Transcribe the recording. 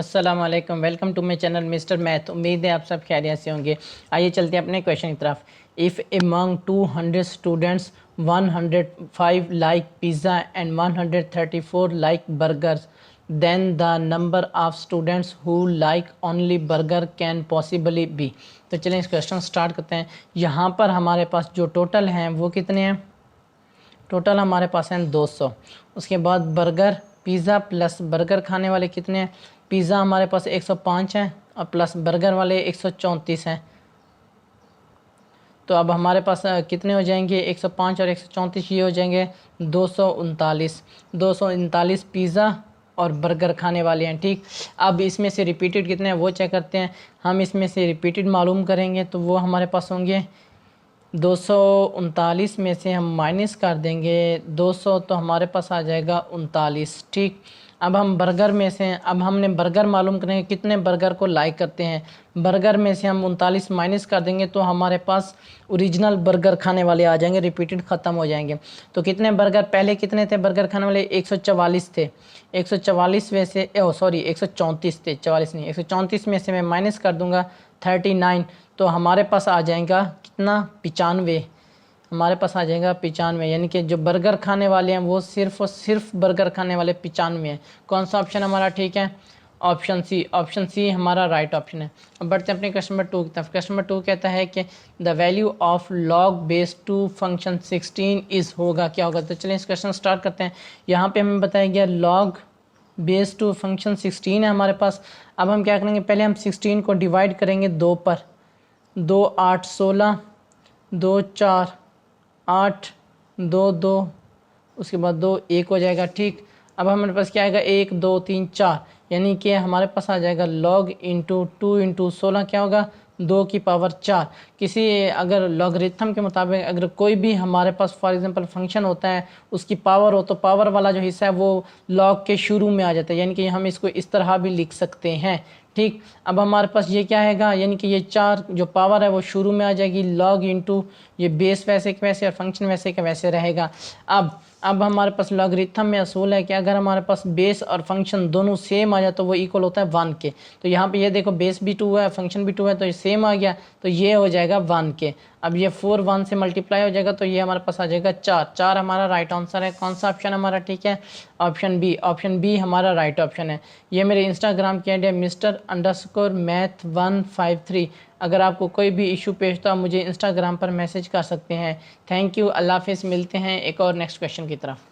अस्सलाम वालेकुम, welcome to my channel mister math. उम्मीद है आप सब खैरियत से होंगे। आइए चलते हैं अपने क्वेश्चन की तरफ। If among 200 students 105 like pizza and 134 like burgers, then the number of students who like only burger can possibly be. तो चलें इस क्वेश्चन स्टार्ट करते हैं। यहाँ पर हमारे पास जो टोटल हैं वो कितने हैं? टोटल हमारे पास हैं 200। उसके बाद बर्गर, पिज़्ज़ा प्लस बर्गर खाने वाले कितने हैं? पिज़्ज़ा हमारे पास 105 हैं और प्लस बर्गर वाले 134 हैं। तो अब हमारे पास कितने हो जाएंगे? 105 और 134 ये हो जाएंगे 239। 239 पिज़्ज़ा और बर्गर खाने वाले हैं। ठीक, अब इसमें से रिपीटेड कितने हैं वो चेक करते हैं। हम इसमें से रिपीटेड मालूम करेंगे तो वो हमारे पास होंगे 239 में से हम माइनस कर देंगे 200 तो हमारे पास आ जाएगा 39। ठीक, अब हम बर्गर में से अब हमने बर्गर मालूम करेंगे कितने बर्गर को लाइक करते हैं। बर्गर में से हम 39 माइनस कर देंगे तो हमारे पास ओरिजिनल बर्गर खाने वाले आ जाएंगे, रिपीटेड ख़त्म हो जाएंगे। तो कितने बर्गर पहले कितने थे बर्गर खाने वाले? 144 थे। 144 में से 134 थे, 44 नहीं, 134 में से मैं माइनस कर दूंगा 39 तो हमारे पास आ जाएगा कितना? 95। हमारे पास आ जाएगा 95, यानी कि जो बर्गर खाने वाले हैं वो सिर्फ और सिर्फ बर्गर खाने वाले 95 हैं। कौन सा ऑप्शन हमारा ठीक है? Option C. ऑप्शन सी हमारा राइट ऑप्शन है। अब बढ़ते हैं अपने क्वेश्चन नंबर 2 की तरफ। क्वेश्चन नंबर 2 कहता है कि the value of log base 2 function 16 is होगा, क्या होगा? तो चलिए इस क्वेश्चन स्टार्ट करते हैं। यहाँ पे हमें बताया गया लॉग बेस 2 फंक्शन 16 है हमारे पास। अब हम क्या करेंगे? पहले हम 16 को डिवाइड करेंगे 2 पर। 2 8 16, 2 4 8, 2 2, उसके बाद 2 1 हो जाएगा। ठीक, अब हमारे पास क्या आएगा? 1 2 3 4, यानी कि हमारे पास आ जाएगा लॉग इंटू 2 इंटू 16 क्या होगा? 2 की पावर 4। किसी अगर लॉगरिथम के मुताबिक अगर कोई भी हमारे पास फॉर एग्जांपल फंक्शन होता है उसकी पावर हो तो पावर वाला जो हिस्सा है वो लॉग के शुरू में आ जाता है, यानी कि हम इसको इस तरह भी लिख सकते हैं। ठीक, अब हमारे पास ये क्या हैगा? यानी कि ये 4 जो पावर है वो शुरू में आ जाएगी, लॉग इंटू ये बेस वैसे के वैसे और फंक्शन वैसे के वैसे रहेगा। अब हमारे पास लॉगरिथम में असूल है कि अगर हमारे पास बेस और फंक्शन दोनों सेम आ जाए तो वो इक्वल होता है 1 के। तो यहाँ पे ये देखो बेस भी 2 है, फंक्शन भी 2 है, तो ये सेम आ गया तो ये हो जाएगा 1 के। अब ये 4 1 से मल्टीप्लाई हो जाएगा तो ये हमारे पास आ जाएगा 4। 4 हमारा राइट आंसर है। कौन सा ऑप्शन हमारा ठीक है? Option B. ऑप्शन बी हमारा राइट ऑप्शन है। ये मेरे इंस्टाग्राम की आईडी है Mr_Math153। अगर आपको कोई भी इशू पेश तो आप मुझे इंस्टाग्राम पर मैसेज कर सकते हैं। थैंक यू, अल्लाह हाफिज़। मिलते हैं एक और नेक्स्ट क्वेश्चन की तरफ।